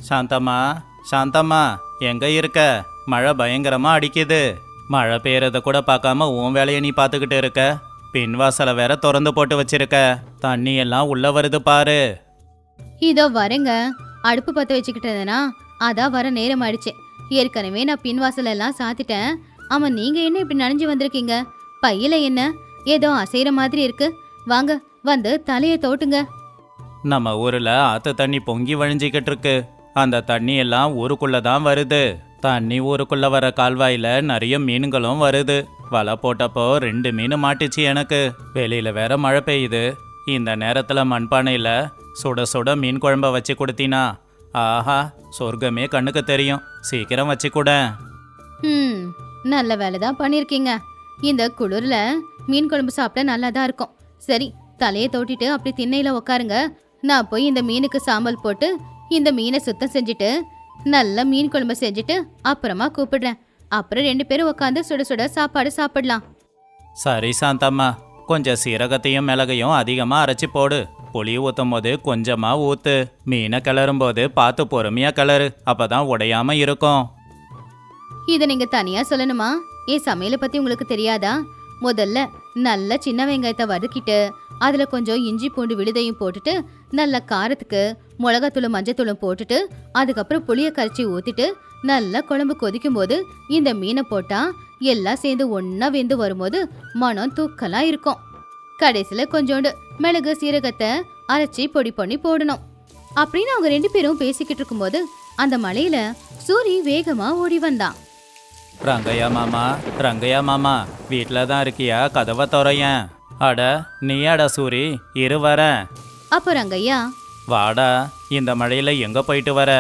சாந்தம்மா, சாந்தம்மா, எங்க இருக்க? மழை பயங்கரமா அடிக்குது. மழை பெய்யறத கூட பார்க்காம உன் வேலையை நீ பார்த்துக்கிட்டு இருக்க. பின்வாசலை வேற திறந்து போட்டு வச்சிருக்க. தண்ணி எல்லாம் உள்ள வருது பாரு. இதோ வரேங்க. அடுப்பு பத்த வச்சுக்கிட்டு இருந்தேனா, அதான் வர நேரம் ஆயிடுச்சு. ஏற்கனவே நான் பின்வாசல் எல்லாம் சாத்திட்டேன். ஆமா, நீங்க என்ன இப்படி நனைஞ்சு வந்திருக்கீங்க? பையில என்ன ஏதோ அசைற மாதிரி இருக்கு. வாங்க, வந்து தலையை தோட்டுங்க. நம்ம ஊர்ல ஆத்து தண்ணி பொங்கி வழிஞ்சிக்கிட்டு இருக்கு. அந்த தண்ணி எல்லாம் ஊருக்குள்ள தான் வருது. தண்ணி ஊருக்குள்ள வர கால்வாயில நிறைய மீன்களும் வருது. வலை போட்டப்போ 2 மீன் மாட்டுச்சு எனக்கு. வெளியில வேற மழை பெய்யுது. இந்த நேரத்துல மண்பானையில சுட சுட மீன் குழம்ப வச்சு கொடுத்தினா, ஆஹா, சொர்க்கமே கண்ணுக்கு தெரியும். சீக்கிரம் வச்சு கூட. நல்ல வேலை தான் பண்ணிருக்கீங்க. இந்த குளிர்ல மீன் குழம்பு சாப்பிட்டா நல்லா தான் இருக்கும். சரி, தலையை தோட்டிட்டு அப்படி திண்ணையில உக்காருங்க. நான் போய் இந்த மீனுக்கு சாம்பல் போட்டு இந்த மீனை சுத்தம் செஞ்சுட்டு நல்ல மீன் குழம்பு செஞ்சுட்டு அப்புறமா கூப்பிடுறேன். அப்புறம் 2 பேரும் உட்காந்து சுட சுட சாப்பாடு சாப்பிடலாம். சரி சாந்தம்மா, கொஞ்சம் சீரகத்தையும் மிளகையும் அதிகமா அரைச்சி போடு. புளி ஊற்றும் போது கொஞ்சமா ஊத்து. மீனை கிளறும் போது பார்த்து பொறுமையா கிளறு. அப்பதான் உடையாம இருக்கும். இதை நீங்க தனியா சொல்லணுமா? என் சமையலை பத்தி உங்களுக்கு தெரியாதா? முதல்ல நல்ல சின்ன வெங்காயத்தை வதக்கிட்டு அதுல கொஞ்சம் இஞ்சி பூண்டு விழுதையும் போட்டுட்டு நல்ல காரத்துக்கு மிளகாத்தூளும் மஞ்சத்தூளும் போட்டுட்டு அதுக்கப்புறம் புளிய கரைச்சி ஊத்திட்டு நல்லா குழம்பு கொதிக்கும் போது இந்த மீனை போட்டா எல்லாம் சேர்ந்து ஒன்னா வெந்து வரும்போது மனம் தூக்கலா இருக்கும். கடைசியில கொஞ்சோண்டு மிளகு சீரகத்தை அரைச்சி பொடி பண்ணி போடணும். அப்படின்னு அவங்க 2 பேரும் பேசிக்கிட்டு இருக்கும்போது அந்த மலையில சூரி வேகமா ஓடி வந்தான். ரங்கையா மாமா, ரங்கையா மாமா, வீட்டில் தான் இருக்கியா? கதவை துறையன். அட நீயாடா சூரி, இரு வரேன். அப்ப ரங்கையா, வாடா, இந்த மழையில எங்க போயிட்டு வர?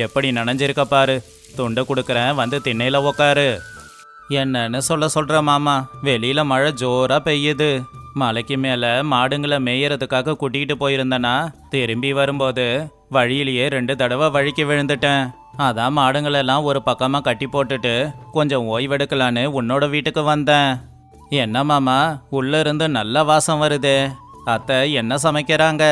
எப்படி நனைஞ்சிருக்க பாரு. துண்டு கொடுக்குறேன், வந்து திண்ணையில உக்காரு. என்னன்னு சொல்ற மாமா, வெளியில மழை ஜோரா பெய்யுது. மலைக்கு மேல மாடுங்களை மேயறதுக்காக கூட்டிகிட்டு போயிருந்தேனா, திரும்பி வரும்போது வழியிலேயே 2 தடவை வழிக்கு விழுந்துட்டேன். அதான் மாடுங்களெல்லாம் ஒரு பக்கமா கட்டி போட்டுட்டு கொஞ்சம் ஓய்வெடுக்கலான்னு உன்னோட வீட்டுக்கு வந்தேன். என்ன மாமா, உள்ள இருந்து நல்ல வாசம் வருதே. அத்தை என்ன சமைக்கிறாங்க?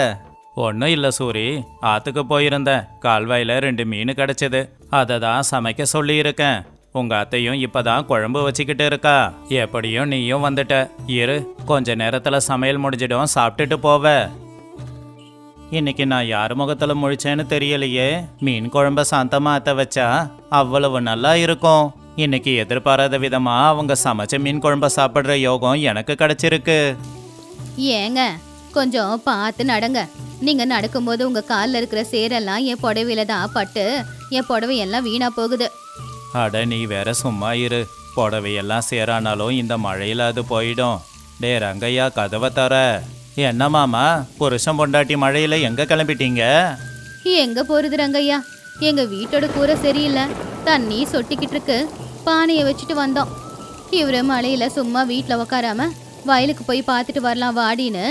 ஒன்றும் இல்லை சூரி, ஆத்துக்கு போயிருந்தேன். கால்வாயில் 2 மீன் கிடச்சிது. அதை தான் சமைக்க சொல்லியிருக்கேன். உங்க அத்தையும் இப்பதான் குழம்பு வச்சுக்கிட்டு இருக்கா. எப்படியும் நீயும் வந்துட்ட. இரு, கொஞ்ச நேரத்துல சமையல் முடிஞ்சிடும், சாப்பிட்டுட்டு போவ. இன்னைக்கு நான் யார் முகத்துல முழிச்சேன்னு தெரியலையே. மீன் குழம்ப சாந்தமா அத்தை வச்சா அவ்வளவு நல்லா இருக்கும். இன்னைக்கு எதிர்பாராத விதமா அவங்க சமைச்ச மீன் குழம்ப சாப்பிடுற யோகம் எனக்கு கிடைச்சிருக்கு. ஏங்க கொஞ்சம் பார்த்து நடங்க. நீங்க நடக்கும்போது உங்க காலில் இருக்கிற சேரெல்லாம் என் புடவையில தான் பட்டு என் புடவையெல்லாம் வீணா போகுது. அட நீ வேற சும்மா இரு. புடவையெல்லாம் சேரானாலும் இந்த மழையில அது போயிடும். டே ரங்கையா, கதவை தர. என்ன மாமா, புருஷன் பொண்டாட்டி மழையில எங்க கிளம்பிட்டீங்க? எங்க போறது ரங்கையா, எங்க வீட்டோட கூரை சரியில்லை, தண்ணி சொட்டிக்கிட்டு இருக்கு. பானையை வச்சுட்டு வந்தோம். இவரு மழையில சும்மா வீட்டில் உக்காராம வயலுக்கு போய் பார்த்துட்டு வரலாம் வாடின்னு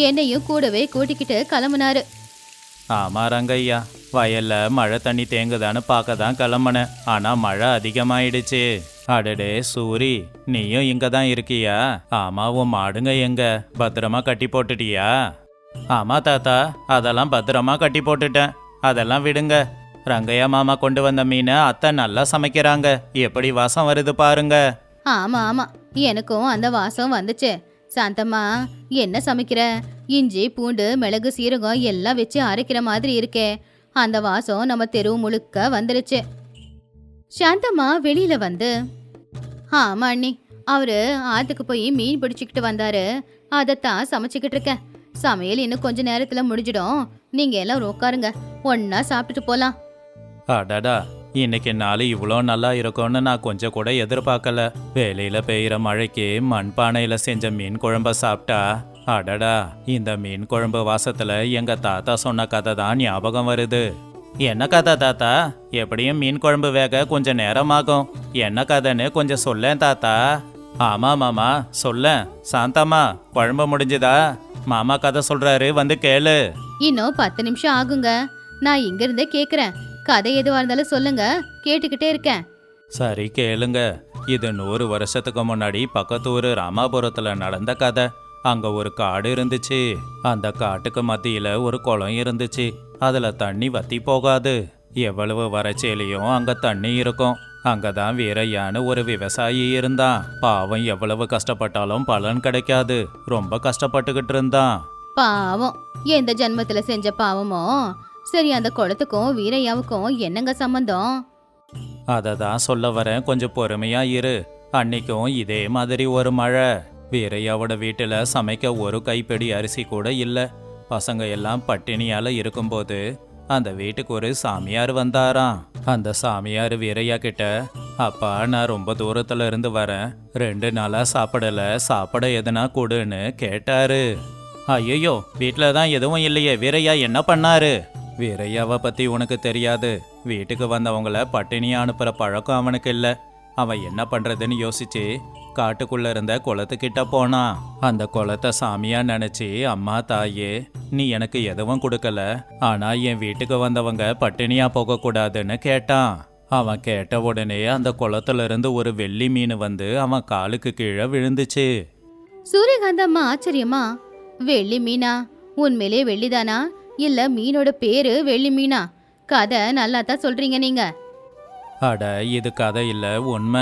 என்னையும் கூடவே கூட்டிக்கிட்டு கிளம்புனாரு. ஆமா ரங்கையா, வயல்ல மழை தண்ணி தேங்குதான்னு பார்க்க தான் கிளம்புனேன். ஆனா மழை அதிகமாயிடுச்சு. அடடே சூரி, நீயும் இங்க தான் இருக்கியா? ஆமா, உன் மாடுங்க எங்க? பத்திரமா கட்டி போட்டுட்டியா? ஆமா தாத்தா, அதெல்லாம் பத்திரமா கட்டி போட்டுட்டேன். அதெல்லாம் விடுங்க. ரங்கையா மாமா கொண்டு வந்த மீனை அத்தை நல்லா சமைக்கிறாங்க. எப்படி வாசம் வருது பாருங்க. ஆமா ஆமா, எனக்கும் அந்த வாசம் வந்துச்சு. சாந்தம்மா, என்ன சமைக்கிற? இஞ்சி பூண்டு மிளகு சீரகம் எல்லாம் வச்சு அரைக்கிற மாதிரி இருக்கே. அந்த வாசம் நம்ம தெருவு முழுக்க வந்துருச்சு. சாந்தம்மா வெளியில வந்து, ஆமா அண்ணி, அவரு ஆத்துக்கு போய் மீன் பிடிச்சிக்கிட்டு வந்தாரு. அதைத்தான் சமைச்சுக்கிட்டு இருக்கேன். சமையல் இன்னும் கொஞ்ச நேரத்துல முடிஞ்சிடும். நீங்க எல்லாம் உட்காருங்க, ஒன்னா சாப்பிட்டுட்டு போலாம். அடடா, இன்னைக்கு நாள் இவ்வளோ நல்லா இருக்கும்னு நான் கொஞ்சம் கூட எதிர்பார்க்கல. வேலையில பெய்கிற மழைக்கு மண்பானையில செஞ்ச மீன் குழம்ப சாப்பிட்டா, அடடா, இந்த மீன் குழம்பு வாசத்துல எங்க தாத்தா சொன்ன கதை தான் ஞாபகம் வருது. என்ன கதை தாத்தா? எப்படியும் மீன் குழம்பு வேக கொஞ்சம் நேரமாகும். என்ன கதைன்னு கொஞ்சம் சொல்லேன் தாத்தா. ஆமா மாமா, சொல்லேன். சாந்தம்மா, குழம்பு முடிஞ்சுதா? மாமா கதை சொல்றாரு, வந்து கேளு. இன்னும் 10 நிமிஷம் ஆகுங்க. நான் இங்க இருந்தே கேக்குறேன். கதை எதுவா இருந்தாலும் சொல்லுங்க, கேட்டுக்கிட்டே இருக்கேன். சரி கேளுங்க. இது 100 வருஷத்துக்கு முன்னாடி பக்கத்தூர் ராமாபுரத்துல நடந்த கதை. அங்க ஒரு காடு இருந்துச்சு. அந்த காட்டுக்கு மத்தியில ஒரு குளம் இருந்துச்சு. அதுல தண்ணி வத்தி போகாது. எவ்வளவு வறட்சியிலையும் அங்க தண்ணி இருக்கும். அங்கதான் வீரையான்னு ஒரு விவசாயி இருந்தான். பாவம் எவ்வளவு கஷ்டப்பட்டாலும் பலன் கிடைக்காது. ரொம்ப கஷ்டப்பட்டுக்கிட்டு இருந்தான். பாவம், எந்த ஜென்மத்துல செஞ்ச பாவமோ. சரி, அந்த குளத்துக்கும் வீரையாவுக்கும் என்னங்க சம்பந்தம்? அதை தான் சொல்ல வரேன், கொஞ்சம் பொறுமையா இரு. அன்னைக்கும் இதே மாதிரி ஒரு மழை. வீரையாவோட வீட்டுல சமைக்க ஒரு கைப்பிடி அரிசி கூட இல்ல. பசங்க எல்லாம் பட்டினியால இருக்கும்போது அந்த வீட்டுக்கு ஒரு சாமியார் வந்தாராம். அந்த சாமியார் வீரையா கிட்ட, அப்பா நான் ரொம்ப தூரத்துல இருந்து வரேன், 2 நாளா சாப்பிடல, சாப்பிட எதுனா கொடுன்னு கேட்டாரு. ஐயோ, வீட்டில தான் எதுவும் இல்லையே, வீரையா என்ன பண்ணாரு? வீரையாவை பத்தி உனக்கு தெரியாது. வீட்டுக்கு வந்தவங்கள பட்டினியா அனுப்புற பழக்கம் அவனுக்கு இல்ல. அவன் என்ன பண்றதுன்னு யோசிச்சு காட்டுக்குள்ள இருந்த குளத்துக்கிட்ட போனான். அந்த குளத்தை சாமியா நினைச்சு, அம்மா தாயே, நீ எனக்கு எதுவும் கொடுக்கல, ஆனா என் வீட்டுக்கு வந்தவங்க பட்டினியா போக கூடாதுன்னு கேட்டான். அவன் கேட்ட உடனே அந்த குளத்துல இருந்து ஒரு வெள்ளி மீன் வந்து அவன் காலுக்கு கீழே விழுந்துச்சு. சூரியகாந்தம்மா ஆச்சரியமா, வெள்ளி மீனா? உண்மையிலே வெள்ளிதானா? இல்ல மீனோட பேரு வெள்ளி மீனா? கதை நல்லா தான் சொல்றீங்க நீங்க. அட, இது கதை இல்ல, உண்மை.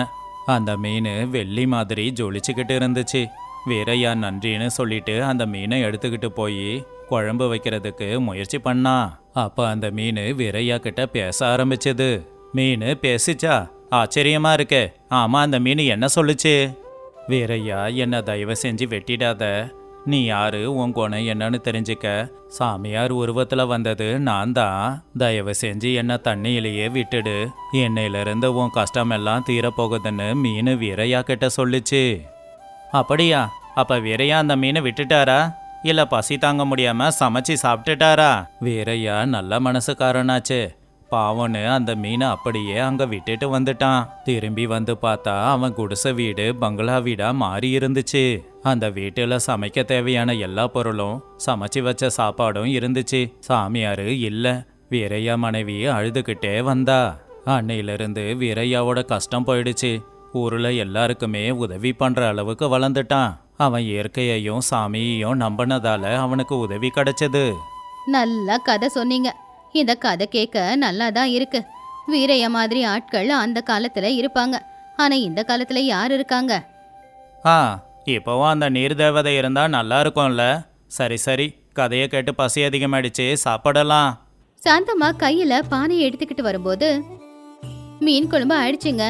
அந்த மீன் வெள்ளி மாதிரி ஜொலிச்சுக்கிட்டு இருந்துச்சு. வீரையா நன்றின்னு சொல்லிட்டு அந்த மீனை எடுத்துக்கிட்டு போய் குழம்பு வைக்கிறதுக்கு முயற்சி பண்ணா. அப்ப அந்த மீன் வீரையா கிட்ட பேச ஆரம்பிச்சது. மீன் பேசிச்சா? ஆச்சரியமா இருக்கே. ஆமா, அந்த மீன் என்ன சொல்லுச்சு? வீரையா, என்ன தயவு செஞ்சு வெட்டிடாத. நீ யாரு, உன் குணம் என்னன்னு தெரிஞ்சுக்க. சாமியார் உருவத்துல வந்தது நான் தான். தயவு செஞ்சு என்ன தண்ணியிலேயே விட்டுடு. என்னையிலிருந்து உன் கஷ்டமெல்லாம் தீரப்போகுதுன்னு மீன் வீரையா கிட்ட சொல்லுச்சு. அப்படியா? அப்ப வீரையா அந்த மீனை விட்டுட்டாரா? இல்ல பசி தாங்க முடியாம சமைச்சு சாப்பிட்டுட்டாரா? வீரையா நல்ல மனசுக்காரனாச்சு. பாவன்னு அந்த மீனை அப்படியே அங்க விட்டுட்டு வந்துட்டான். திரும்பி வந்து பார்த்தா அவன் குடிசை வீடு பங்களா வீடா மாறி இருந்துச்சு. அந்த வீட்டுல சமைக்க தேவையான எல்லா பொருளும், சமைச்சு வச்ச சாப்பாடும் இருந்துச்சு. சாமியாரு இல்ல. வீரையா மனைவி அழுதுகிட்டே வந்தா. அன்னையிலிருந்து வீரையாவோட கஷ்டம் போயிடுச்சு. ஊர்ல எல்லாருக்குமே உதவி பண்ற அளவுக்கு வளர்ந்துட்டான். அவன் இயற்கையையும் சாமியையும் நம்பினதால அவனுக்கு உதவி கிடைச்சது. நல்லா கதை சொன்னீங்க. இந்த கதை கேட்க நல்லா தான் இருக்கு. வீரையா மாதிரி ஆட்கள் அந்த காலத்துல இருப்பாங்க. ஆனா இந்த காலத்துல யார் இருக்காங்க? இப்போவும் அந்த நீர் தேவதை இருந்தா நல்லா இருக்கும்ல. சரி சரி, கதையை கேட்டு பசி அதிகமாயிடுச்சு, சாப்பிடலாம். சாந்தம்மா கையில பானையை எடுத்துக்கிட்டு வரும்போது, மீன் குழம்பு ஆயிடுச்சுங்க.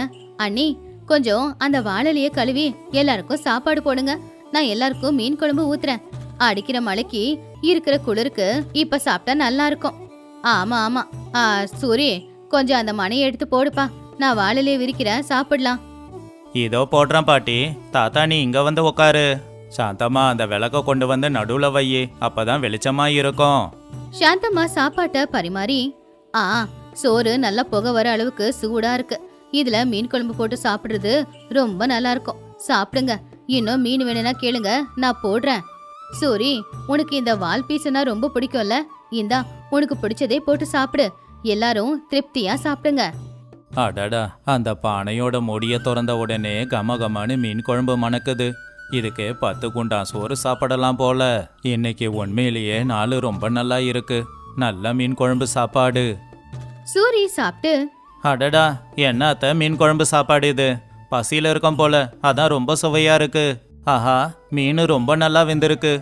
அண்ணி, கொஞ்சம் அந்த வாழலைய கழுவி எல்லாருக்கும் சாப்பாடு போடுங்க. நான் எல்லாருக்கும் மீன் குழம்பு ஊத்துறேன். அடிக்கிற மழைக்கு இருக்கிற குளிருக்கு இப்ப சாப்பிட்டா நல்லா இருக்கும். ஆமா ஆமா. சூரி, கொஞ்சம் அந்த மனையை எடுத்து போடுப்பா. நான் வாழலைய விரிக்கிறேன், சாப்பிடலாம். இதோ போடுறேன் பாட்டி. தாத்தா, நீ இங்க வந்து உக்காரு. சாந்தம்மா, அந்த விளக்க கொண்டு வந்து நடுவுல வையே, அப்பதான் வெளிச்சமா இருக்கும். சாந்தம்மா சாப்பாட்டை பரிமாறி, சோறு நல்லா புகை வர அளவுக்கு சூடா இருக்கு. இதுல மீன் குழம்பு போட்டு சாப்பிடுறது ரொம்ப நல்லா இருக்கும். சாப்பிடுங்க. இன்னும் மீன் வேணும்னா கேளுங்க, நான் போடுறேன். சூரி, உனக்கு இந்த வால் பீஸ்னா ரொம்ப பிடிக்கும்ல? இந்தா, உனக்கு பிடிச்சதே போட்டு சாப்பிடு. எல்லாரும் திருப்தியா சாப்பிடுங்க. அடடா, அந்த பானையோட மூடிய திறந்த உடனே கமகமானு மீன் குழம்பு மணக்குது. இதுக்கு 10 குண்டா சோறு சாப்பிடலாம் போல. இன்னைக்கு உண்மையிலேயே நாள் ரொம்ப நல்லா இருக்கு. நல்ல மீன் குழம்பு சாப்பாடு. சூரி சாப்பிட்டு, அடடா, என்னத்த மீன் குழம்பு சாப்பாடு இது? பசியில இருக்கும் போல, அதான் ரொம்ப சுவையா இருக்கு. ஆஹா, மீன் ரொம்ப நல்லா வெந்திருக்கு.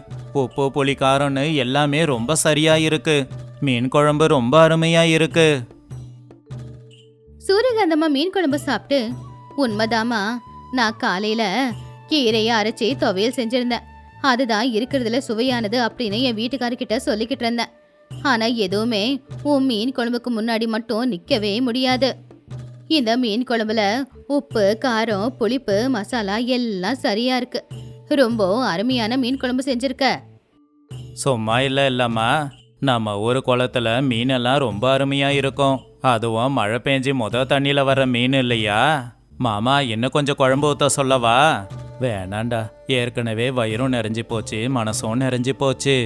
உப்பு புளி காரம்னு எல்லாமே ரொம்ப சரியா இருக்கு. மீன் குழம்பு ரொம்ப அருமையா இருக்கு. சூரியகாந்தம்மா மீன் குழம்பு சாப்பிட்டு, உண்மைதாமா, நான் காலையில கீரையை அரைச்சி துவையல் செஞ்சிருந்தேன். அதுதான் இருக்கிறதுல சுவையானது அப்படின்னு என் வீட்டுக்காரர்கிட்ட சொல்லிக்கிட்டு இருந்தேன். ஆனா எதுவுமே உன் மீன் குழம்புக்கு முன்னாடி மட்டும் நிக்கவே முடியாது. இந்த மீன் குழம்புல உப்பு காரம் புளிப்பு மசாலா எல்லாம் சரியா இருக்கு. ரொம்ப அருமையான மீன் குழம்பு செஞ்சிருக்க. சும்மா இல்லம்மா, நம்ம ஊர் குளத்துல மீனெல்லாம் ரொம்ப அருமையா இருக்கும். அதுவும் மழை பெஞ்சு தண்ணியில வர மீன் இல்லையா? மாமா, இன்னும் கொஞ்சம் குழம்பு ஊத்த சொல்லவா? வேணாண்டா, ஏற்கனவே வயிறும் நிறைஞ்சு போச்சு, மனசும் நிறைஞ்சு போச்சு.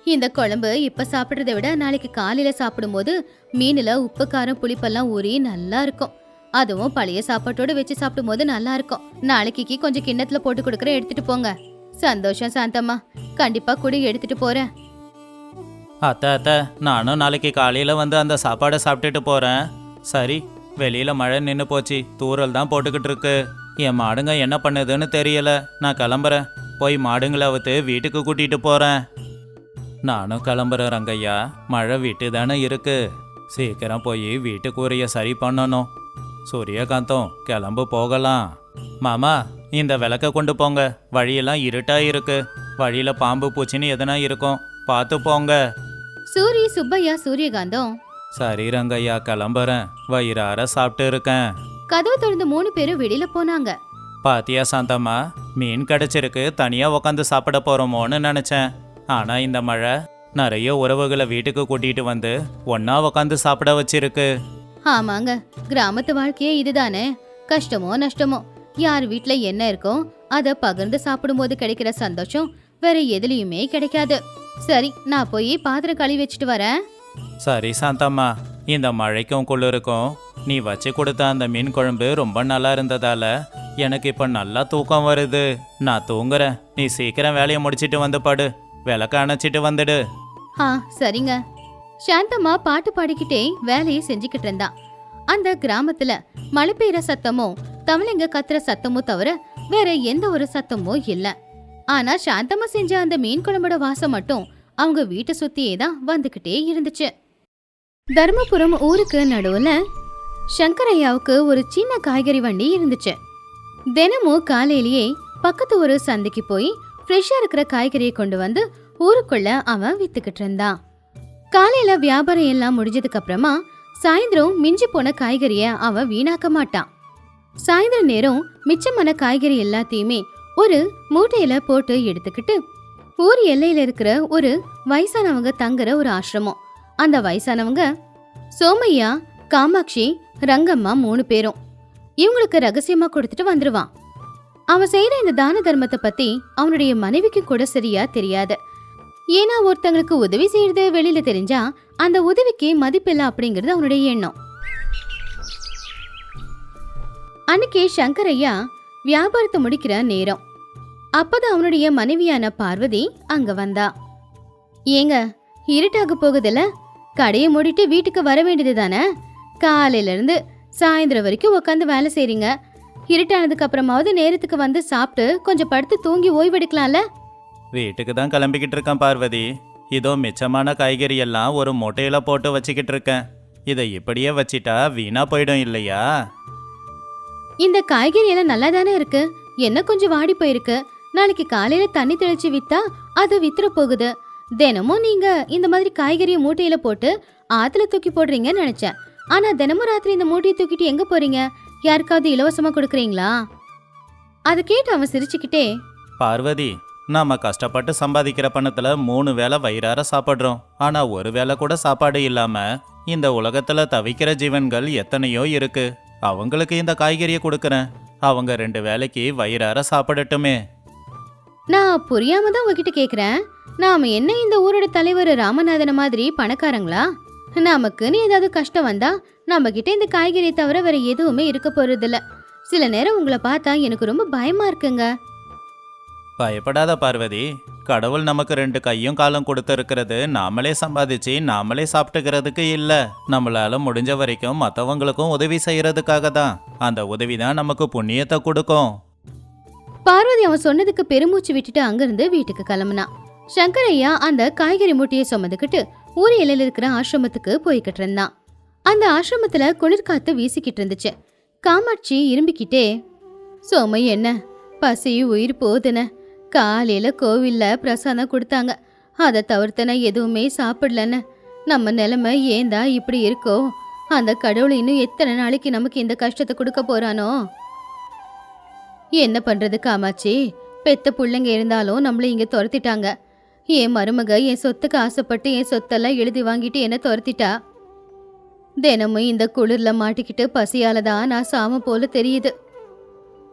இந்த குழம்பு இப்ப சாப்பிடுறதை விட நாளைக்கு காலையில சாப்பிடும்போது மீனுல உப்பு காரம் புளிப்பெல்லாம் ஊறி நல்லா இருக்கும். அதுவும் பழைய சாப்பாட்டோட வச்சு சாப்பிடும் போது நல்லா இருக்கும். நாளைக்கு கொஞ்சம் கிண்ணத்துல போட்டு கொடுக்குறேன், எடுத்துட்டு போங்க. சந்தோஷம் சாந்தம்மா, கண்டிப்பா கூட எடுத்துட்டு போறேன். அத்தை அத்தை, நானும் நாளைக்கு காலையில் வந்து அந்த சாப்பாடை சாப்பிட்டுட்டு போகிறேன். சரி, வெளியில் மழை நின்று போச்சு, தூறல் தான் போட்டுக்கிட்டு இருக்கு. என் மாடுங்க என்ன பண்ணுதுன்னு தெரியல. நான் கிளம்புறேன். போய் மாடுங்களை அவுத்து வீட்டுக்கு கூட்டிகிட்டு போகிறேன். நானும் கிளம்புறேன் ரங்கையா. மழை விட்டு தானே இருக்கு. சீக்கிரம் போய் வீட்டுக்குரிய சரி பண்ணணும். சூரியகாந்தம், கிளம்பு போகலாம். மாமா, இந்த விளக்க கொண்டு போங்க. வழியெல்லாம் இருட்டா இருக்கு. வழியில் பாம்பு பூச்சின்னு எதனா இருக்கும், பார்த்து போங்க. சூரி, சுப்பையா, சூரியகாந்தம் சரி ரங்கையா, கிளம்புறேன். வயிறார சாப்பிட்டு இருக்கேன். கதவு திறந்து 3 பேரும் வெளியில போனாங்க. பாத்தியா சாந்தம்மா, மீன் கிடைச்சிருக்கு, தனியாக உக்காந்து சாப்பிட போகிறோமோன்னு நினச்சேன். ஆனால் இந்த மழை நிறைய உறவுகளை வீட்டுக்கு கூட்டிகிட்டு வந்து ஒன்றா உக்காந்து சாப்பிட வச்சிருக்கு. ஆமாங்க, கிராமத்து வாழ்க்கையே இதுதானே. கஷ்டமோ நஷ்டமோ யார் வீட்ல என்ன இருக்கோ அத பகிர்ந்து சாப்பிடும்போது கிடைக்கிற சந்தோஷம் வேற எதுலயுமே கிடைக்காது. சரி, நான் போய் பாத்திரம் கழுவி வச்சுட்டு வரேன். சரி சாந்தம்மா, இந்த மழைக்கும் குளிருக்கும் நீ வச்சு கொடுத்த அந்த மீன் குழம்பு ரொம்ப நல்லா இருந்ததால எனக்கு இப்போ நல்லா தூக்கம் வருது. நான் தூங்குறேன். நீ சீக்கிரம் வேலையை முடிச்சிட்டு வந்து படு. விளக்க அணைச்சிட்டு வந்துடு. சரிங்க. சாந்தம்மா பாட்டு பாடிக்கிட்டே வேலையை செஞ்சுக்கிட்டு இருந்தா. அந்த கிராமத்துல மழை பெய்யற சத்தமும் தமிழங்க கத்துற சத்தமும் தவிர வேற எந்த ஒரு சத்தமும் இல்ல. ஆனா சாந்தம்மா செஞ்ச அந்த மீன் குழம்போட வாசம் மட்டும் அவங்க வீட்டை சுத்தியே தான் வந்துகிட்டே இருந்துச்சு. தர்மபுரம் ஊருக்கு நடுவுல சங்கரையாவுக்கு ஒரு சின்ன காய்கறி வண்டி இருந்துச்சு. தினமும் காலையிலேயே பக்கத்து ஒரு சந்தைக்கு போய் ஃப்ரெஷ்ஷா இருக்கிற காய்கறியை கொண்டு வந்து ஊருக்குள்ள அவன் வித்துக்கிட்டு இருந்தான். காலையில வியாபாரம் எல்லாம் முடிஞ்சதுக்கு அப்புறமா சாயந்தரம் மிஞ்சி போன காய்கறிய அவன் வீணாக்க மாட்டான். சாயந்தர நேரம் மிச்சமான காய்கறி எல்லாத்தையுமே ஒரு மூட்டையில போட்டு எடுத்துக்கிட்டு ஊர் எல்லையில இருக்கிற ஒரு வயசானவங்க தங்குற ஒரு ஆசிரமம். அந்த வயசானவங்க சோமையா, காமாட்சி, ரங்கம்மா 3 பேரும் இவங்களுக்கு ரகசியமா கொடுத்துட்டு வந்துருவான். அவன் செய்யற இந்த தான தர்மத்தை பத்தி அவனுடைய மனைவிக்கு கூட சரியா தெரியாது. ஏன்னா ஒருத்தங்களுக்கு உதவி செய்யறது வெளியில தெரிஞ்சா அந்த உதவிக்கு மதிப்பில்லை அப்படிங்கிறது அவனுடைய எண்ணம். அன்னைக்கு சங்கரையா வியாபாரத்தை முடிக்கிற நேரம். அப்பதான் அவனுடைய மனைவியான பார்வதி அங்க வந்தா. ஏங்க, இருட்டாக போகுதுல்ல, கடையை மூடிட்டு வீட்டுக்கு வர வேண்டியது தானே. காலையில இருந்து சாயந்தரம் வரைக்கும் உட்காந்து வேலை செய்றீங்க. இருட்டானதுக்கு அப்புறமாவது நேரத்துக்கு வந்து சாப்பிட்டு கொஞ்சம் படுத்து தூங்கி ஓய்வெடுக்கலாம்ல. வீட்டுக்கு தான் கிளம்பிக்கிட்டு இருக்கேன் பார்வதி. இதோ மிச்சமான காய்கறி எல்லாம் ஒரு மூட்டையில போட்டு வச்சுக்கிட்டு இருக்கேன். இதை இப்படியே வச்சிட்டா வீணா போயிடும் இல்லையா? இந்த காய்கறி எல்லாம் நல்லா தானே இருக்கு. என்ன கொஞ்சம் வாடி போயிருக்கு. நாளைக்கு காலையில தண்ணி தெளிச்சு வித்தா அது வித்துற போகுது. தினமும் நீங்க இந்த மாதிரி காய்கறியை மூட்டையில போட்டு ஆத்துல தூக்கி போடுறீங்கன்னு நினைச்சேன். ஆனா தினமும் ராத்திரி இந்த மூட்டையை தூக்கிட்டு எங்க போறீங்க? யாருக்காவது இலவசமா கொடுக்குறீங்களா? அதை கேட்டு அவன் சிரிச்சுக்கிட்டே, பார்வதி, நாம கஷ்டப்பட்டு சம்பாதிக்கிற பணத்துல 3 வேளை வயிறார சாப்பிட்றோம். ஆனா ஒரு வேளை கூட சாப்பாடு இல்லாம இந்த உலகத்துல தவிக்கிற ஜீவன்கள் எத்தனையோ இருக்கு. அவங்களுக்கு இந்த காய்கறியை கொடுக்கறேன். அவங்க 2 வேளைக்கு வயிறார சாப்பிடட்டுமே. நான் புரியாம தான் உங்ககிட்ட கேக்குறேன். நாம என்ன இந்த ஊரோட தலைவர் ராமநாதன மாதிரி பணக்காரங்களா? நமக்குன்னு ஏதாவது கஷ்டம் வந்தா நம்ம கிட்ட இந்த காய்கறியை தவிர வேற எதுவுமே இருக்க போறது இல்ல. சில நேரம் உங்களை பார்த்தா எனக்கு ரொம்ப பயமா இருக்குங்க. பயப்படாத பார்வதி, கடவுள் நமக்கு 2 கையும் காலும் கொடுத்துருக்கிறது நாமளே சம்பாதிச்சு நாமளே சாப்பிட்டுக்கிறதுக்கு இல்ல. நம்மளால முடிஞ்ச வரைக்கும் மற்றவங்களுக்கும் உதவி செய்யறதுக்காக தான். அந்த உதவி தான் நமக்கு புண்ணியத்தை கொடுக்கும். பார்வதி அவன் சொன்னதுக்கு பெருமூச்சு விட்டுட்டு அங்கிருந்து வீட்டுக்கு கிளம்புனா. சங்கரையா அந்த காய்கறி மூட்டையை சுமந்துக்கிட்டு ஊர் எல்லையில இருக்கிற ஆசிரமத்துக்கு போய்கிட்டு இருந்தான். அந்த ஆசிரமத்துல குளிர்காத்து வீசிக்கிட்டு இருந்துச்சு. காமாட்சி இரும்பிக்கிட்டே, சோமை என்ன பசி உயிர் போதுன. காலையில கோவில்ல பிரசாதம் கொடுத்தாங்க. அதை தவிர்த்து நான் எதுவுமே சாப்பிடலன்னு. நம்ம நிலைமை ஏந்தா இப்படி இருக்கோ? அந்த கடவுள் இன்னும் எத்தனை நாளைக்கு நமக்கு இந்த கஷ்டத்தை கொடுக்க போறானோ? என்ன பண்றது காமாட்சி? பெத்த பிள்ளைங்க இருந்தாலும் நம்மள இங்க துரத்திட்டாங்க. என் மருமக என் சொத்துக்கு ஆசைப்பட்டு என் சொத்தெல்லாம் எழுதி வாங்கிட்டு என்ன துரத்திட்டா. தினமும் இந்த குளிர்ல மாட்டிக்கிட்டு பசியாலதான் நான் சாம போல தெரியுது.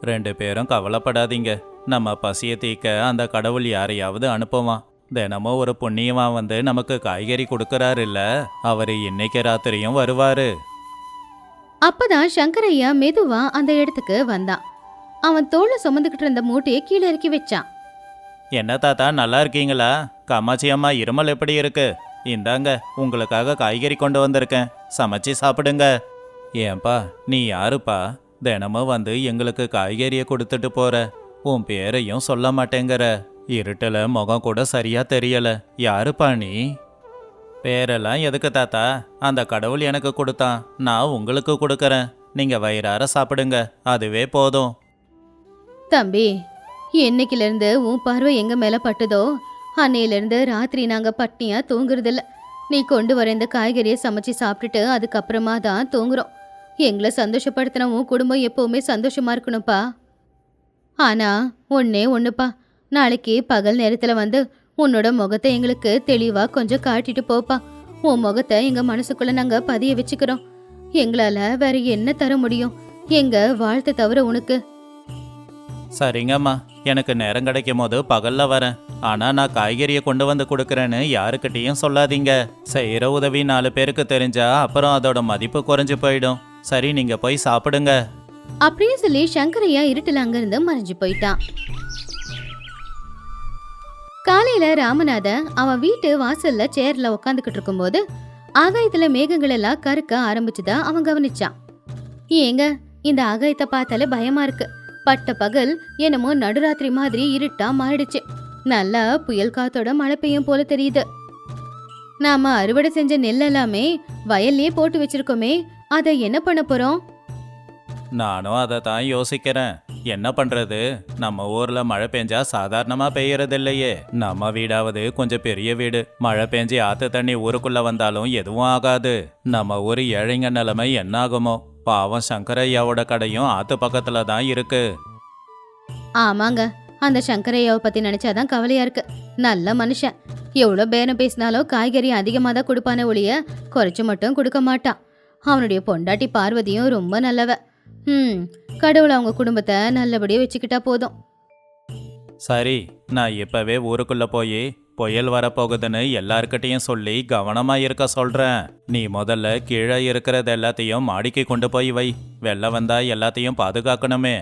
2 பேரும் கவலைப்படாதீங்க. நம்ம பசியை தீக்க அந்த கடவுள் யாரையாவது அனுப்புவான். தினமும் ஒரு புண்ணியமா வந்து நமக்கு காய்கறி கொடுக்கறாரு இல்ல, அவரு இன்னைக்கு ராத்திரியும் வருவாரு. அப்பதான் சங்கரையா மெதுவா அந்த இடத்துக்கு வந்தான். அவன் தோள சுமந்துக்கிட்டு இருந்த மூட்டையை கீழே இறக்கி வச்சான். என்ன தாத்தா, நல்லா இருக்கீங்களா? காமாட்சி அம்மா இருமல் எப்படி இருக்கு? இந்தாங்க உங்களுக்காக காய்கறி கொண்டு வந்திருக்கேன், சமைச்சு சாப்பிடுங்க. ஏன்பா நீ யாருப்பா? தினமும் வந்து எங்களுக்கு காய்கறியை கொடுத்துட்டு போற, உன் பேரையும் சொல்ல மாட்டேங்கிற, இருட்டுல முகம் கூட சரியா தெரியல, யாருப்பா நீ? பேரெல்லாம் எதுக்கு தாத்தா, அந்த கடவுள் எனக்கு கொடுத்தான், நான் உங்களுக்கு கொடுக்கறேன். நீங்க வயிறார சாப்பிடுங்க, அதுவே போதும். தம்பி, என்னைக்குல இருந்து உன் பார்வை எங்க மேல பட்டுதோ அன்னையில இருந்து ராத்திரி நாங்க பட்னியா தூங்குறதில்ல. நீ கொண்டு வர இந்த காய்கறியை சமைச்சு சாப்பிட்டுட்டு அதுக்கப்புறமா தான் தூங்குறோம். எங்களை சந்தோஷப்படுத்தின உன் குடும்பம் எப்பவுமே சந்தோஷமா இருக்கணும்ப்பா. ஆனா ஒன்னே ஒண்ணுப்பா, நாளைக்கு பகல் நேரத்துல வந்து உன்னோட முகத்தை எங்களுக்கு தெளிவா கொஞ்சம் காட்டிட்டு போப்பா. உன் முகத்தை எங்க மனசுக்குள்ள நாங்க பதிய வச்சுக்கிறோம். எங்களால வேற என்ன தர முடியும்? எங்க வாழ்த்தை தவிர உனக்கு. சரிங்கம்மா, எனக்கு நேரம் கிடைக்கும் போது பகல்ல வரேன். ஆனா நான் காய்கறியை கொண்டு வந்து கொடுக்கறேன்னு யாருக்கிட்டையும் சொல்லாதீங்க. செய்யற உதவி 4 பேருக்கு தெரிஞ்சா அப்புறம் அதோட மதிப்பு குறைஞ்சு போயிடும். சரி, நீங்க போய் சாப்பிடுங்க. அப்படியே சொல்லி சங்கரையா இருட்டுல அங்கிருந்து மறைஞ்சு போயிட்டான். காலையில ராமநாதன் அவன் வீட்டு வாசல்ல சேர்ல உட்காந்துக்கிட்டு இருக்கும்போது ஆகாயத்துல மேகங்கள் எல்லாம் கருக்க ஆரம்பிச்சுதா அவன் கவனிச்சான். ஏங்க, இந்த ஆகாயத்தை பார்த்தாலே பயமா இருக்கு. பட்ட பகல் என்னமோ நடுராத்திரி மாதிரி இருட்டா மாறிடுச்சு. நல்லா புயல் காத்தோட மழை பெய்யும் போல தெரியுது. நாம அறுவடை செஞ்ச நெல் எல்லாமே வயல்லயே போட்டு வச்சிருக்கோமே, அதை என்ன பண்ண போறோம்? நானும் அதை தான் யோசிக்கிறேன். என்ன பண்றது, நம்ம ஊர்ல மழை பெஞ்சா சாதாரணமா பெய்யறது இல்லையே. நம்ம வீடாவது கொஞ்சம் பெரிய வீடு, மழை பெஞ்சு ஆத்து தண்ணி ஊருக்குள்ள வந்தாலும் எதுவும் ஆகாது. நம்ம ஊர் ஏழைங்க நிலைமை என்ன ஆகுமோ? பாவம் சங்கரையாவோட கடையும் ஆத்து பக்கத்துல தான் இருக்கு. ஆமாங்க, அந்த சங்கரையாவை பத்தி நினைச்சாதான் கவலையா இருக்கு. நல்ல மனுஷன். எவ்வளவு பேரம் பேசினாலும் காய்கறி அதிகமா தான் கொடுப்பானே ஒழிய குறைச்சு மட்டும் கொடுக்க மாட்டான். அவனுடைய பொண்டாட்டி பார்வதியும் ரொம்ப நல்லவ. கடவுள் அவங்க குடும்பத்தை நல்லபடியா வச்சுக்கிட்டா போதும். சரி, நான் இப்பவே ஊருக்குள்ள போய் புயல் வரப்போகுதுன்னு எல்லார்கிட்டையும் சொல்லி கவனமா இருக்க சொல்றேன். நீ முதல்ல கீழே இருக்கிறது எல்லாத்தையும் மாடிக்கு கொண்டு போய் வை. வெள்ளம் வந்தா எல்லாத்தையும் பாதுகாக்கணுமே.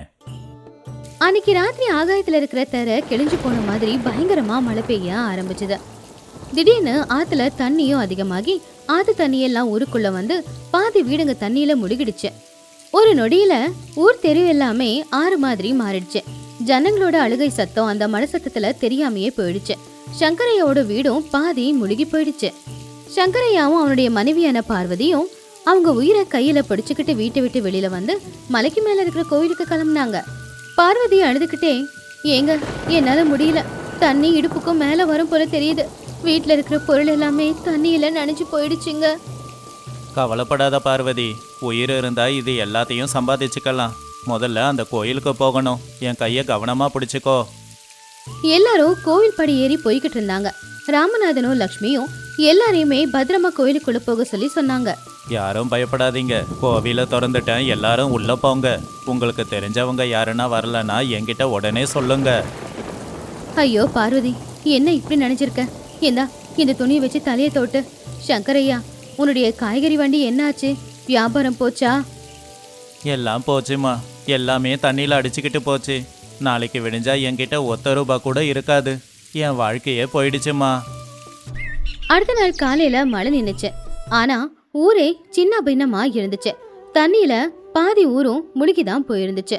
அன்னைக்கு ராத்திரி ஆகாயத்துல இருக்கிற தரை கிழிஞ்சு போன மாதிரி பயங்கரமா மழை பெய்ய ஆரம்பிச்சுது. திடீர்னு ஆத்துல தண்ணியும் அதிகமாகி ஆத்து தண்ணியெல்லாம் ஊருக்குள்ள வந்து பாதி வீடுங்க தண்ணியில முழுகிடுச்சு. ஒரு நொடியில ஊர் தெரு எல்லாமே ஆறு மாதிரி மாறிடுச்சு. ஜனங்களோட அழுகை சத்தம் அந்த மழை சத்தத்துல தெரியாமையே போயிடுச்சு. சங்கரையாவோட வீடும் பாதி முழுகி போயிடுச்சு. சங்கரையாவும் அவனுடைய மனைவியான பார்வதியும் அவங்க உயிரை கையில பிடிச்சுக்கிட்டு வீட்டை விட்டு வெளியில வந்து மலைக்கு மேல இருக்கிற கோவிலுக்கு கிளம்புனாங்க. பார்வதி அழுதுகிட்டே, ஏங்க, என்னால முடியல, தண்ணி இடுப்புக்கும் மேல வரும் போல தெரியுது. வீட்டுல இருக்கிற பொருள் எல்லாமே தண்ணியில நனைஞ்சு போயிடுச்சுங்க. கவலைப்படாத பார்வதி, உயிர் இருந்தா இது எல்லாத்தையும் சம்பாதிச்சுக்கலாம். முதல்ல அந்த கோயிலுக்கு போகணும். என் கையை கவனமா பிடிச்சுக்கோ. எல்லாரும் கோவில் படி ஏறி போய்கிட்டு இருந்தாங்க. ராமநாதனும் லக்ஷ்மியும் எல்லாரையுமே பத்திரமா கோயிலுக்குள்ள போக சொல்லி சொன்னாங்க. யாரும் பயப்படாதீங்க, கோவில திறந்துட்டேன், எல்லாரும் உள்ள போங்க. உங்களுக்கு தெரிஞ்சவங்க யாருன்னா வரலன்னா என்கிட்ட உடனே சொல்லுங்க. ஐயோ பார்வதி, என்ன இப்படி நினைச்சிருக்க? இந்தா, இந்த துணியை வச்சு தலையை தோட்டு. சங்கரையா, உன்னுடைய காய்கறி வண்டி என்னாச்சு? வியாபாரம் போச்சா? எல்லாம் போச்சுமா, எல்லாமே தண்ணியில் அடிச்சுக்கிட்டு போச்சு. நாளைக்கு விடிஞ்சா என்கிட்ட ₹1 கூட இருக்காது. என் வாழ்க்கையே போயிடுச்சுமா. அடுத்த நாள் காலையில மழை நின்னுச்சு. ஆனா ஊரே சின்ன பின்னமா இருந்துச்சு. தண்ணியில பாதி ஊரும் முழுகிதான் போயிருந்துச்சு.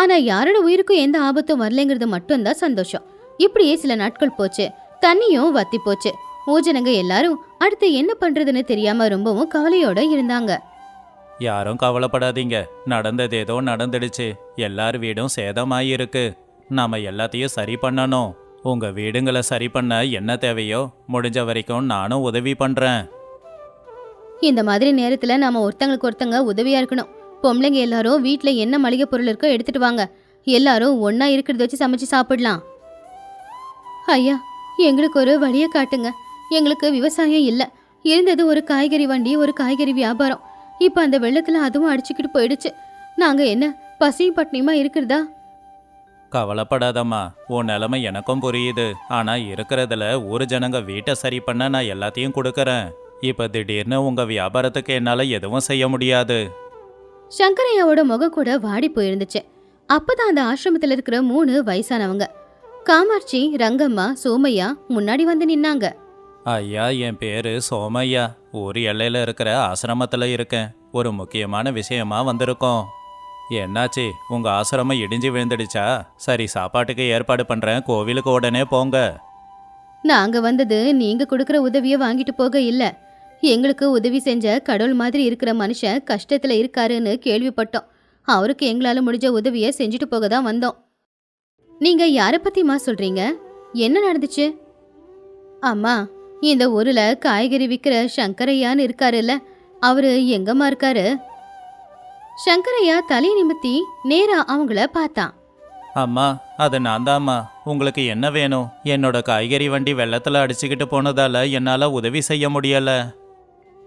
ஆனா யாரோட உயிருக்கும் எந்த ஆபத்தும் வரலைங்கிறது மட்டும்தான் சந்தோஷம். இப்படியே சில நாட்கள் போச்சு. தண்ணியும் வத்தி போச்சு. ஊஜனங்க எல்லாரும் அடுத்து என்ன பண்றதுன்னு தெரியாம ரொம்பவும் கவலையோட இருந்தாங்க. யாரும் கவலைப்படாதீங்க, நடந்தது ஏதோ நடந்துடுச்சு. எல்லார் வீடும் சேதமாயிருக்கு. நாம எல்லாத்தையும் சரி பண்ணணும். உங்க வீடுங்களை சரி பண்ண என்ன தேவையோ முடிஞ்ச வரைக்கும் நானும் உதவி பண்றேன். இந்த மாதிரி நேரத்துல நாம ஒருத்தங்களுக்கு ஒருத்தங்க உதவியா இருக்கணும். பொம்பளைங்க எல்லாரும் வீட்டுல என்ன மளிகை பொருள் இருக்கோ எடுத்துட்டு வாங்க. எல்லாரும் ஒன்னா இருக்கிறத வச்சு சமைச்சு சாப்பிடலாம். ஐயா, எங்களுக்கு ஒரு வழியை காட்டுங்க. எங்களுக்கு விவசாயம் இல்ல. இருந்தது ஒரு காய்கறி வண்டி, ஒரு காய்கறி வியாபாரம். இப்ப அந்த வெள்ளத்துல அதுவும் அடிச்சுக்கிட்டு போயிடுச்சு. நாங்க என்ன பசியும் பட்னியுமா இருக்கிறதா? கவலைப்படாதம்மா, உன் நிலைமை எனக்கும் புரியுது. ஆனா இருக்கிறதுல ஊர் ஜனங்க வீட்டை சரி பண்ண நான் எல்லாத்தையும் கொடுக்கறேன். இப்ப திடீர்னு உங்க வியாபாரத்துக்கு என்னால எதுவும் செய்ய முடியாது. சங்கரையாவோட முகம் கூட வாடி போயிருந்துச்சு. அப்பதான் அந்த ஆசிரமத்துல இருக்கிற 3 வயசானவங்க காமாட்சி, ரங்கம்மா, சோமையா முன்னாடி வந்து நின்னாங்க. ஐயா, என் பேரு சோமையா. ஊர் எல்லையில் இருக்கிற ஆசிரமத்தில் இருக்கேன். ஒரு முக்கியமான விஷயமா வந்திருக்கோம். என்னாச்சு, உங்க ஆசிரமம் இடிஞ்சு விழுந்துடுச்சா? சரி, சாப்பாட்டுக்கு ஏற்பாடு பண்றேன், கோவிலுக்கு உடனே போங்க. நாங்க வந்தது நீங்க கொடுக்கற உதவியை வாங்கிட்டு போக இல்ல. எங்களுக்கு உதவி செஞ்ச கடவுள் மாதிரி இருக்கிற மனுஷன் கஷ்டத்துல இருக்காருன்னு கேள்விப்பட்டோம். அவருக்கு எங்களால முடிஞ்ச உதவியை செஞ்சுட்டு போக தான் வந்தோம். நீங்க யாரை பத்திமா சொல்றீங்க? என்ன நடந்துச்சு? அம்மா, இந்த ஊர்ல காய்கறி விற்கிற சங்கரையான்னு இருக்காருல்ல, அவரு எங்கம்மா இருக்காரு? சங்கரையா தலையை நிமித்தி நேரா அவங்கள பார்த்தான். அம்மா, அது நான் தாம்மா. உங்களுக்கு என்ன வேணும்? என்னோட காய்கறி வண்டி வெள்ளத்தில் அடிச்சுக்கிட்டு போனதால என்னால் உதவி செய்ய முடியல.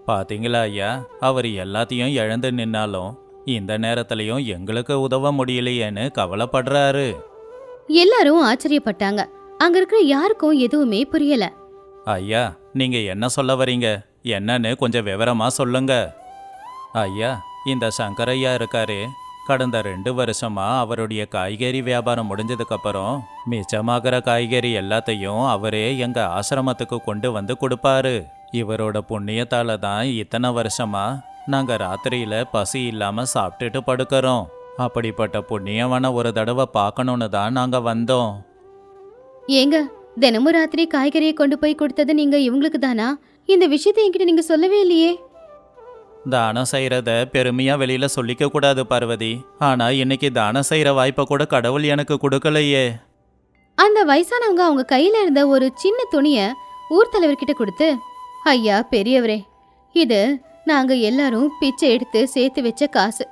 பாத்தீங்களா ஐயா, அவர் எல்லாத்தையும் இழந்து நின்னாலும் இந்த நேரத்துலையும் எங்களுக்கு உதவ முடியலையேன்னு கவலைப்படுறாரு. எல்லாரும் ஆச்சரியப்பட்டாங்க. அங்க இருக்கிற யாருக்கும் எதுவுமே புரியல. ஐயா, நீங்க என்ன சொல்ல வரீங்க? என்னன்னு கொஞ்சம் விவரமா சொல்லுங்க. ஐயா, இந்த சங்கரையா இருக்காரு. கடந்த 2 வருஷமா அவருடைய காய்கறி வியாபாரம் முடிஞ்சதுக்கு அப்புறம் மிச்சமாகிற காய்கறி எல்லாத்தையும் அவரே எங்க ஆசிரமத்துக்கு கொண்டு வந்து கொடுப்பாரு. இவரோட புண்ணியத்தால தான் இத்தனை வருஷமா நாங்க ராத்திரியில பசி இல்லாம சாப்பிட்டுட்டு படுக்கிறோம். அப்படிப்பட்ட புண்ணியவனை ஒரு தடவை பார்க்கணும்னு தான் நாங்க வந்தோம். ஏங்க, தினமும் ராத்திரி காய்கறியை கொண்டு போய் கொடுத்தது நீங்க இவங்களுக்கு தானா? இந்த விஷயத்தை என்கிட்ட நீங்க சொல்லவே இல்லையே. தானம் செய்யறத பெருமையா வெளியில சொல்லிக்க கூடாது பார்வதி. ஆனா இன்னைக்கு தானம் செய்யற வாய்ப்பை கூட கடவுள் எனக்கு கொடுக்கலையே. அந்த வயசானவங்க அவங்க கையில இருந்த ஒரு சின்ன துணிய ஊர் தலைவர்கிட்ட கொடுத்து, ஐயா பெரியவரே, இது நாங்க எல்லாரும் பிச்சை எடுத்து சேர்த்து வச்ச காசு.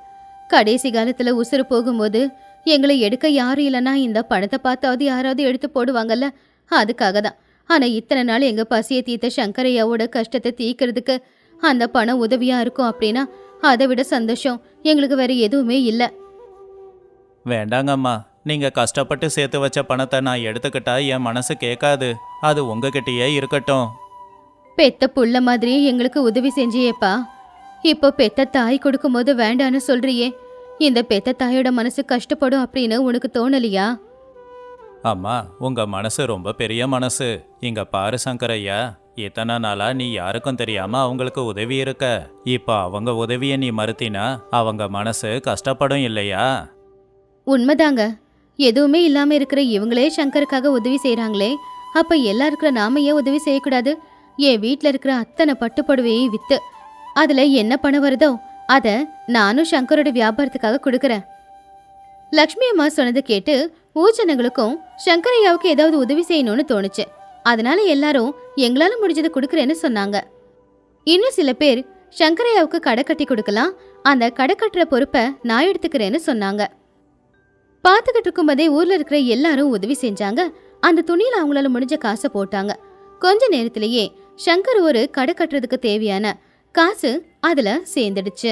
கடைசி காலத்துல உசுறு போகும்போது எங்களை எடுக்க யாரும் இல்லைன்னா இந்த பணத்தை பார்த்தாவது யாராவது எடுத்து போடுவாங்கல்ல, அதுக்காக தான். ஆனா இத்தனை நாள் எங்க பசியை தீர்த்த சங்கரையாவோட கஷ்டத்தை தீக்கிறதுக்கு அந்த பணம் உதவியா இருக்கும் அப்படின்னா அதை விட சந்தோஷம் எங்களுக்கு வேற எதுவுமே இல்லை. வேண்டாங்கம்மா, நீங்க கஷ்டப்பட்டு சேர்த்து வச்ச பணத்தை நான் எடுத்துக்கிட்டா என் மனசு கேட்காது. அது உங்ககிட்டயே இருக்கட்டும். பெத்த புள்ள மாதிரி எங்களுக்கு உதவி செஞ்சியேப்பா. இப்போ பெத்த தாய் கொடுக்கும்போது வேண்டான்னு சொல்றியே, இந்த பெத்த தாயோட மனசு கஷ்டப்படும் அப்படின்னு உனக்கு தோணலையா? அம்மா, உங்க மனசு ரொம்ப பெரிய மனசு. இங்க பாரு சங்கரையா, இத்தனை நாளா நீ யாருக்கும் தெரியாம அவங்களுக்கு உதவி இருக்க. இப்ப அவங்க உதவியை நீ மறுத்தினா அவங்க மனசு கஷ்டப்படும் இல்லையா? உண்மைதாங்க. எதுவுமே இல்லாம இருக்கிற இவங்களே சங்கருக்காக உதவி செய்யறாங்களே, அப்ப எல்லாம் இருக்கிற நாம ஏன் உதவி செய்யக்கூடாது? என் வீட்டுல இருக்கிற அத்தனை பட்டுப்புடவையை வித்து அதுல என்ன பணம் வருதோ அத நானும் சங்கரோட வியாபாரத்துக்காக கொடுக்கறேன். லக்ஷ்மி அம்மா சொன்னதை கேட்டு ஊஜனங்களுக்கும் சங்கரையாவுக்கு ஏதாவது உதவி செய்யணும்னு தோணுச்சு. அதனால எல்லாரும் எங்களால முடிஞ்சதை கொடுக்கறேன்னு சொன்னாங்க. இன்னும் சில பேர் சங்கரையாவுக்கு கடை கட்டி கொடுக்கலாம், அந்த கடை கட்டுற பொறுப்பை நான் எடுத்துக்கிறேன்னு சொன்னாங்க. பார்த்துக்கிட்டு இருக்கும்போதே ஊர்ல இருக்கிற எல்லாரும் உதவி செஞ்சாங்க. அந்த துணியில அவங்களால முடிஞ்ச காசை போட்டாங்க. கொஞ்ச நேரத்திலேயே சங்கர் ஒரு கடை கட்டுறதுக்கு தேவையான காசு அதுல சேர்ந்துடுச்சு.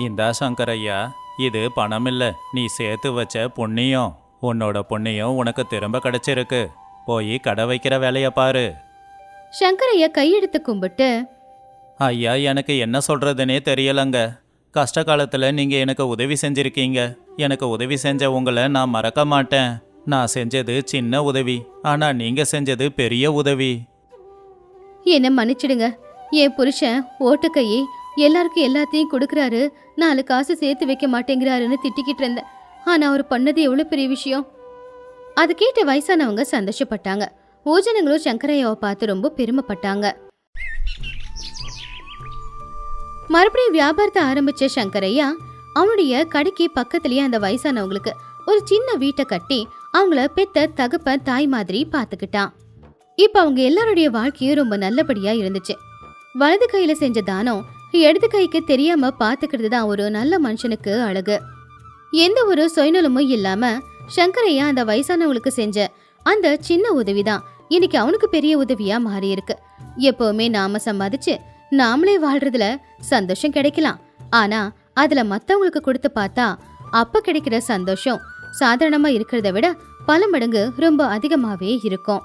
இந்தா சங்கரையா, இது பணம் இல்ல, நீ சேர்த்து வச்ச புண்ணியம். உன்னோட புண்ணியம் உனக்கு திரும்ப கிடைச்சிருக்கு. போய் கடை வைக்கிற வேலைய பாரு. சங்கரையா கையெடுத்து கும்பிட்டு, ஐயா, எனக்கு என்ன சொல்றதுன்னே தெரியலங்க. கஷ்ட காலத்துல நீங்க எனக்கு உதவி செஞ்சிருக்கீங்க. எனக்கு உதவி செஞ்ச உங்களை நான் மறக்க மாட்டேன். நான் செஞ்சது சின்ன உதவி, ஆனா நீங்க செஞ்சது பெரிய உதவி. என்ன மன்னிச்சிடுங்க. என் புருஷன் ஓட்டுக்கையே எல்லாருக்கும் எல்லாத்தையும் கொடுக்கறாரு, 4 காசு சேர்த்து வைக்க மாட்டேங்கிறாருன்னு திட்டிக்கிட்டு இருந்தேன். ஆனா அவர் பண்ணது எவ்வளவு பெரிய விஷயம். அது கேட்ட வயசானவங்க சந்தோஷப்பட்டாங்க. ஊஜனங்களும் சங்கரையாவை பார்த்து ரொம்ப பெருமைப்பட்டாங்க. மறுபடியும் வியாபாரத்தை ஆரம்பிச்ச சங்கரையா அவனுடைய கடைக்கு பக்கத்திலேயே அந்த வயசானவங்களுக்கு ஒரு சின்ன வீட்டை கட்டி அவங்கள பெத்த தகப்ப தாய் மாதிரி பார்த்துக்கிட்டான். இப்ப அவங்க எல்லாருடைய வாழ்க்கையும் ரொம்ப நல்லபடியா இருந்துச்சு. வலது கையில செஞ்ச தானம் இடது கைக்கு தெரியாம பாத்துக்கிறது தான் ஒரு நல்ல மனுஷனுக்கு அழகு. எந்த ஒரு சுயநலமும் இல்லாம சங்கரையா அந்த வயசானவங்களுக்கு செஞ்ச அந்த சின்ன உதவிதான் இன்னைக்கு அவனுக்கு பெரிய உதவியா மாறி இருக்கு. எப்பவுமே நாம சம்பாதிச்சு நாமளே வாழ்றதுல சந்தோஷம் கிடைக்கலாம், ஆனா அதுல மத்தவங்களுக்கு கொடுத்து பார்த்தா அப்ப கிடைக்கிற சந்தோஷம் சாதாரணமா இருக்கிறத விட பல மடங்கு ரொம்ப அதிகமாவே இருக்கும்.